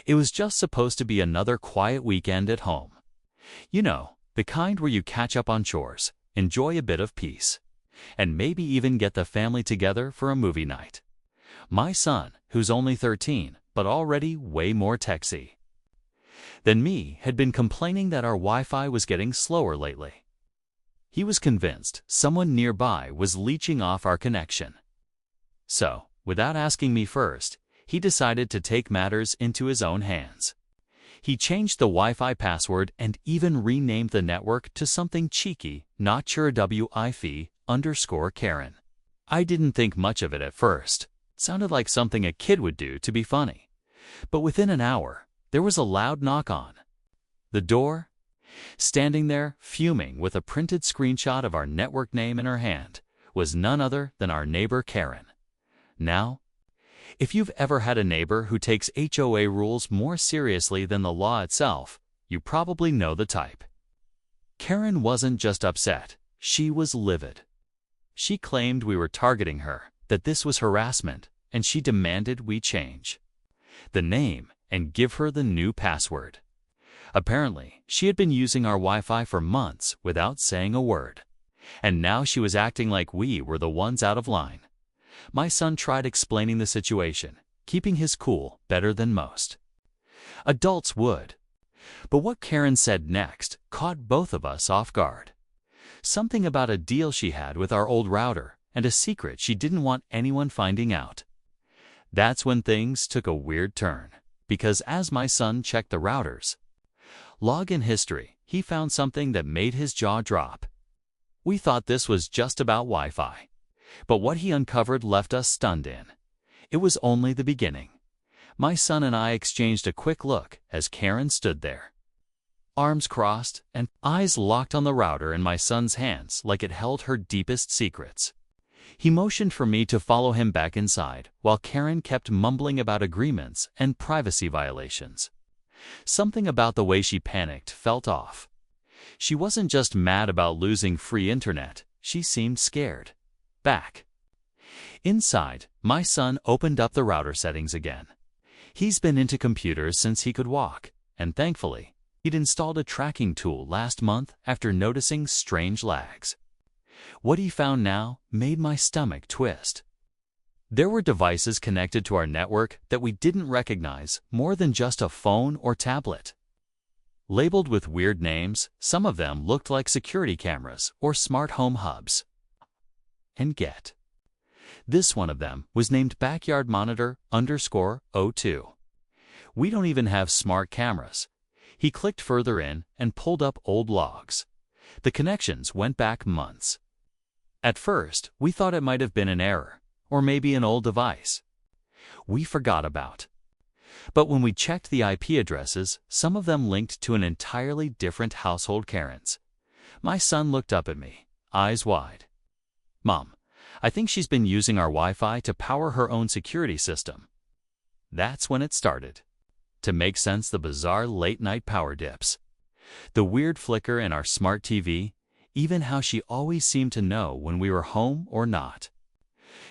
It was just supposed to be another quiet weekend at home. You know, the kind where you catch up on chores, enjoy a bit of peace, and maybe even get the family together for a movie night. My son, who's only 13, but already way more techy than me, had been complaining that our Wi-Fi was getting slower lately. He was convinced someone nearby was leeching off our connection. So, without asking me first, he decided to take matters into his own hands. He changed the Wi-Fi password and even renamed the network to something cheeky, not sure WiFi_Karen. I didn't think much of it at first. It sounded like something a kid would do to be funny. But within an hour, there was a loud knock on the door. Standing there, fuming with a printed screenshot of our network name in her hand, was none other than our neighbor Karen. Now, if you've ever had a neighbor who takes HOA rules more seriously than the law itself, you probably know the type. Karen wasn't just upset, she was livid. She claimed we were targeting her, that this was harassment, and she demanded we change the name and give her the new password. Apparently, she had been using our Wi-Fi for months without saying a word, and now she was acting like we were the ones out of line. My son tried explaining the situation, keeping his cool better than most adults would. But what Karen said next caught both of us off guard. Something about a deal she had with our old router and a secret she didn't want anyone finding out. That's when things took a weird turn, because as my son checked the router's login history, he found something that made his jaw drop. We thought this was just about Wi-Fi, but what he uncovered left us stunned. It was only the beginning. My son and I exchanged a quick look as Karen stood there, arms crossed and eyes locked on the router in my son's hands like it held her deepest secrets. He motioned for me to follow him back inside, while Karen kept mumbling about agreements and privacy violations. Something about the way she panicked felt off. She wasn't just mad about losing free internet, she seemed scared. Back inside, my son opened up the router settings again. He's been into computers since he could walk, and thankfully, he'd installed a tracking tool last month after noticing strange lags. What he found now made my stomach twist. There were devices connected to our network that we didn't recognize more than just a phone or tablet. Labeled with weird names, some of them looked like security cameras or smart home hubs. And get this, one of them was named Backyard Monitor _02. We don't even have smart cameras. He clicked further in and pulled up old logs. The connections went back months. At first, we thought it might have been an error, or maybe an old device we forgot about. But when we checked the IP addresses, some of them linked to an entirely different household Karen's. My son looked up at me, eyes wide. "Mom, I think she's been using our Wi-Fi to power her own security system." That's when it started to make sense: the bizarre late-night power dips, the weird flicker in our smart TV, even how she always seemed to know when we were home or not.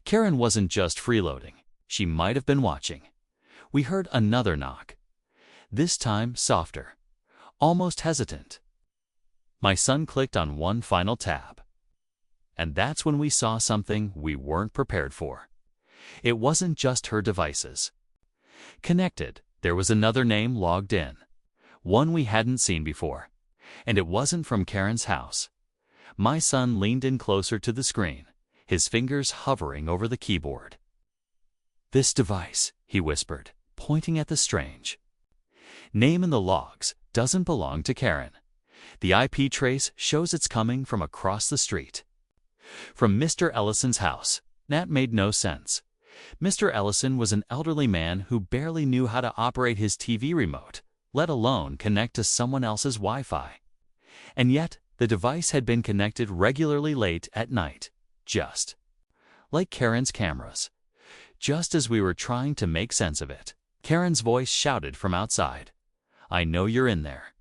Karen wasn't just freeloading, she might have been watching. We heard another knock, this time softer, almost hesitant. My son clicked on one final tab. And that's when we saw something we weren't prepared for. It wasn't just her devices connected. There was another name logged in, one we hadn't seen before, and it wasn't from Karen's house. My son leaned in closer to the screen, his fingers hovering over the keyboard. "This device," he whispered, pointing at the strange name in the logs, "doesn't belong to Karen. The IP trace shows it's coming from across the street, from Mr. Ellison's house." That made no sense. Mr. Ellison was an elderly man who barely knew how to operate his TV remote, let alone connect to someone else's Wi-Fi. And yet, the device had been connected regularly late at night, just like Karen's cameras. Just as we were trying to make sense of it, Karen's voice shouted from outside, "I know you're in there.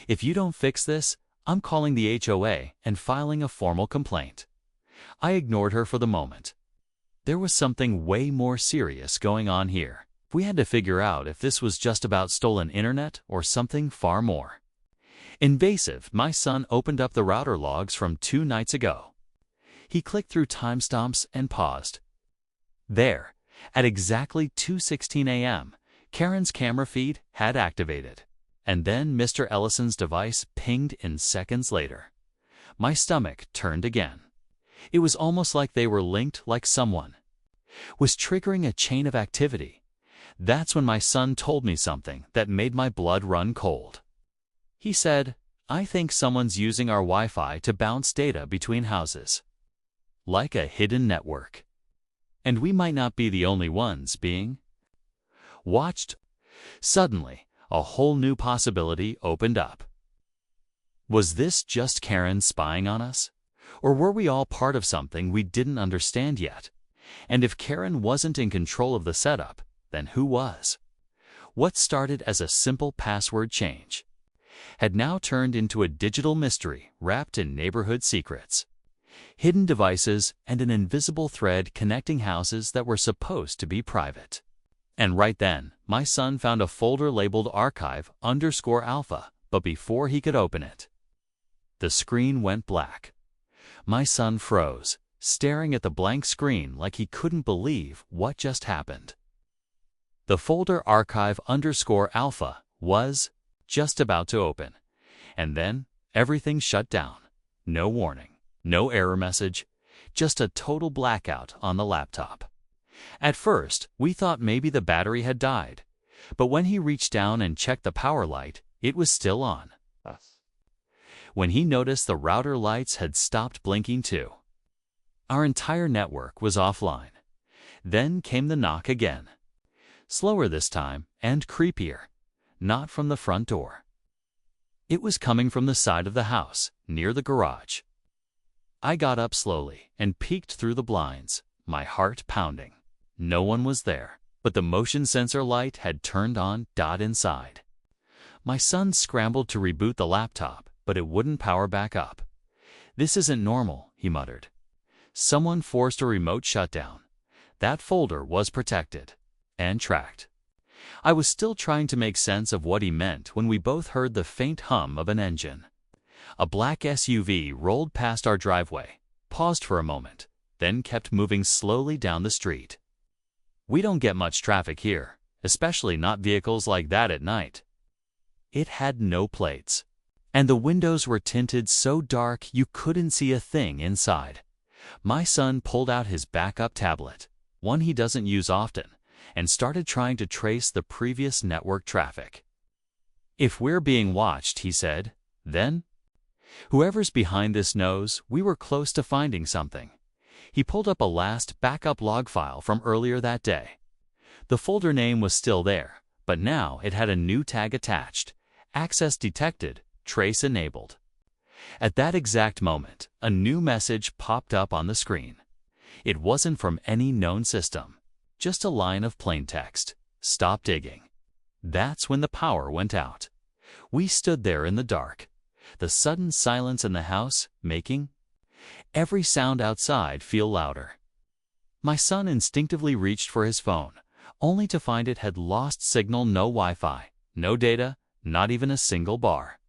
If you don't fix this, I'm calling the HOA and filing a formal complaint." I ignored her for the moment. There was something way more serious going on here. We had to figure out if this was just about stolen internet or something far more invasive. My son opened up the router logs from 2 nights ago. He clicked through timestamps and paused. There, at exactly 2:16 a.m., Karen's camera feed had activated. And then Mr. Ellison's device pinged in seconds later. My stomach turned again. It was almost like they were linked, like someone was triggering a chain of activity. That's when my son told me something that made my blood run cold. He said, "I think someone's using our Wi-Fi to bounce data between houses. Like a hidden network. And we might not be the only ones being watched." Suddenly, a whole new possibility opened up. Was this just Karen spying on us? Or were we all part of something we didn't understand yet? And if Karen wasn't in control of the setup, then who was? What started as a simple password change had now turned into a digital mystery wrapped in neighborhood secrets, hidden devices, and an invisible thread connecting houses that were supposed to be private. And right then, my son found a folder labeled archive_alpha, but before he could open it, the screen went black. My son froze, staring at the blank screen like he couldn't believe what just happened. The folder archive_alpha was just about to open, and then everything shut down. No warning, no error message, just a total blackout on the laptop. At first, we thought maybe the battery had died, but when he reached down and checked the power light, it was still on. When he noticed the router lights had stopped blinking too. Our entire network was offline. Then came the knock again. Slower this time, and creepier. Not from the front door. It was coming from the side of the house, near the garage. I got up slowly and peeked through the blinds, my heart pounding. No one was there, but the motion sensor light had turned on inside. My son scrambled to reboot the laptop, but it wouldn't power back up. "This isn't normal," he muttered. Someone forced a remote shutdown. That folder was protected and tracked. I was still trying to make sense of what he meant when we both heard the faint hum of an engine. A black SUV rolled past our driveway, paused for a moment, then kept moving slowly down the street. We don't get much traffic here, especially not vehicles like that at night. It had no plates, and the windows were tinted so dark you couldn't see a thing inside. My son pulled out his backup tablet, one he doesn't use often, and started trying to trace the previous network traffic. "If we're being watched," he said, "then whoever's behind this knows we were close to finding something." He pulled up a last backup log file from earlier that day. The folder name was still there, but now it had a new tag attached: access detected, trace enabled. At that exact moment, a new message popped up on the screen. It wasn't from any known system, just a line of plain text: "Stop digging." That's when the power went out. We stood there in the dark, the sudden silence in the house making every sound outside feel louder. My son instinctively reached for his phone, only to find it had lost signal. No Wi-Fi, no data, not even a single bar.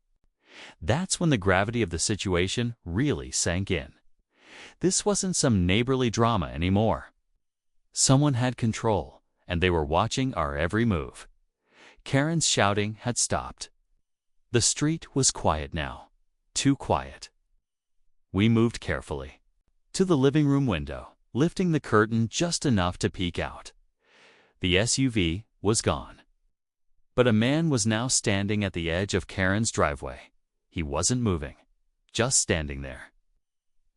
That's when the gravity of the situation really sank in. This wasn't some neighborly drama anymore. Someone had control, and they were watching our every move. Karen's shouting had stopped. The street was quiet now, too quiet. We moved carefully to the living room window, lifting the curtain just enough to peek out. The SUV was gone. But a man was now standing at the edge of Karen's driveway. He wasn't moving, just standing there.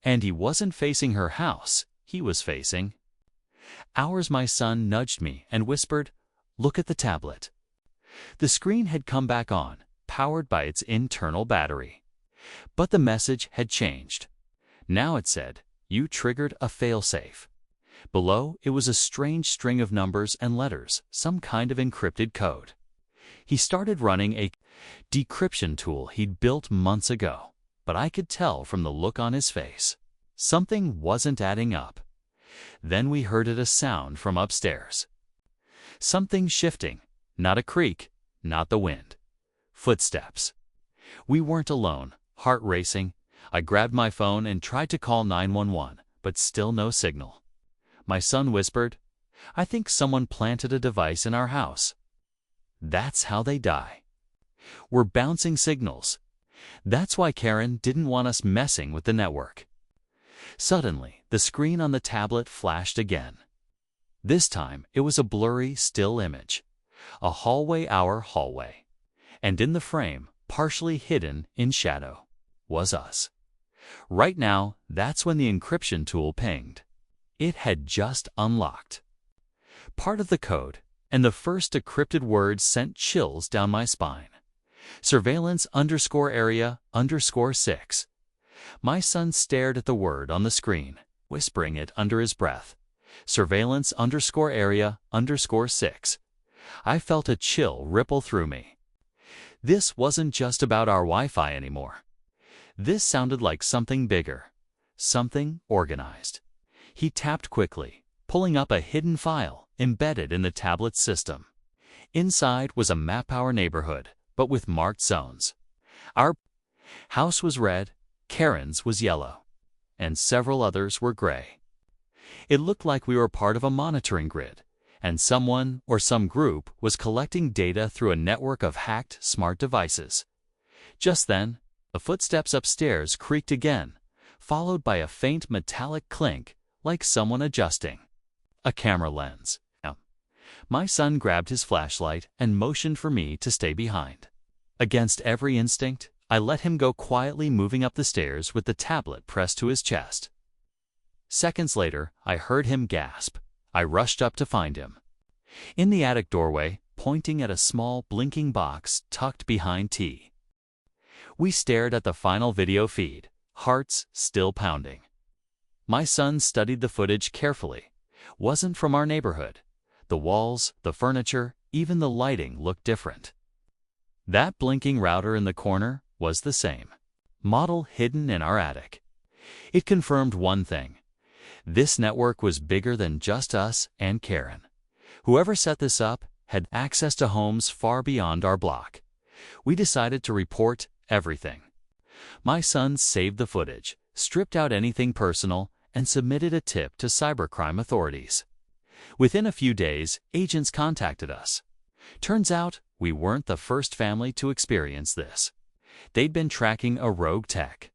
And he wasn't facing her house, he was facing ours. My son nudged me and whispered, "Look at the tablet." The screen had come back on, powered by its internal battery. But the message had changed. Now it said, "You triggered a failsafe." Below, it was a strange string of numbers and letters, some kind of encrypted code. He started running a decryption tool he'd built months ago, but I could tell from the look on his face, something wasn't adding up. Then we heard a sound from upstairs. Something shifting, not a creak, not the wind. Footsteps. We weren't alone, heart racing. I grabbed my phone and tried to call 911, but still no signal. My son whispered, "I think someone planted a device in our house." That's how they die. We're bouncing signals. That's why Karen didn't want us messing with the network. Suddenly, the screen on the tablet flashed again. This time, it was a blurry, still image. A hallway, our hallway. And in the frame, partially hidden in shadow, was us. Right now, that's when the encryption tool pinged. It had just unlocked. Part of the code, and the first decrypted words sent chills down my spine. Surveillance_area_6. My son stared at the word on the screen, whispering it under his breath. Surveillance_area_6. I felt a chill ripple through me. This wasn't just about our Wi-Fi anymore. This sounded like something bigger, something organized. He tapped quickly, pulling up a hidden file embedded in the tablet's system. Inside was a map of our neighborhood, but with marked zones. Our house was red, Karen's was yellow, and several others were gray. It looked like we were part of a monitoring grid, and someone or some group was collecting data through a network of hacked smart devices. Just then, the footsteps upstairs creaked again, followed by a faint metallic clink, like someone adjusting a camera lens. My son grabbed his flashlight and motioned for me to stay behind. Against every instinct, I let him go quietly, moving up the stairs with the tablet pressed to his chest. Seconds later, I heard him gasp. I rushed up to find him in the attic doorway, pointing at a small blinking box tucked behind T. We stared at the final video feed, hearts still pounding. My son studied the footage carefully. Wasn't from our neighborhood. The walls, the furniture, even the lighting looked different. That blinking router in the corner was the same model hidden in our attic. It confirmed one thing. This network was bigger than just us and Karen. Whoever set this up had access to homes far beyond our block. We decided to report everything. My son saved the footage, stripped out anything personal, and submitted a tip to cybercrime authorities. Within a few days, agents contacted us. Turns out, we weren't the first family to experience this. They'd been tracking a rogue tech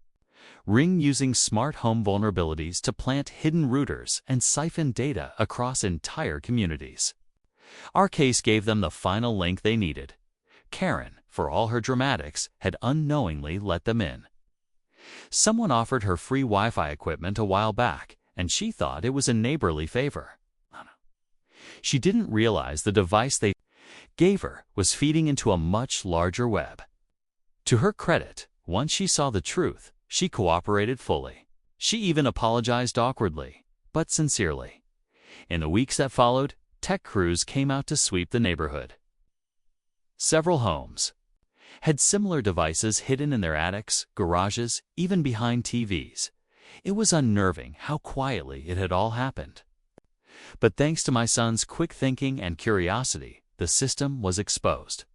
ring using smart home vulnerabilities to plant hidden routers and siphon data across entire communities. Our case gave them the final link they needed. Karen, for all her dramatics, had unknowingly let them in. Someone offered her free Wi-Fi equipment a while back, and she thought it was a neighborly favor. She didn't realize the device they gave her was feeding into a much larger web. To her credit, once she saw the truth, she cooperated fully. She even apologized awkwardly, but sincerely. In the weeks that followed, tech crews came out to sweep the neighborhood. Several homes had similar devices hidden in their attics, garages, even behind TVs. It was unnerving how quietly it had all happened. But thanks to my son's quick thinking and curiosity, the system was exposed.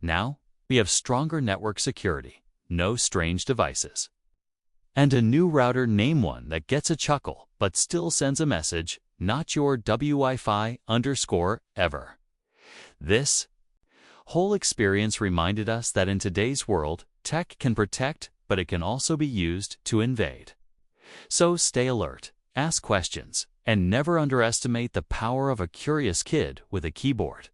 Now, we have stronger network security, no strange devices. And a new router, name one that gets a chuckle but still sends a message, not your Wi-Fi_ever. This whole experience reminded us that in today's world, tech can protect, but it can also be used to invade. So stay alert, ask questions, and never underestimate the power of a curious kid with a keyboard.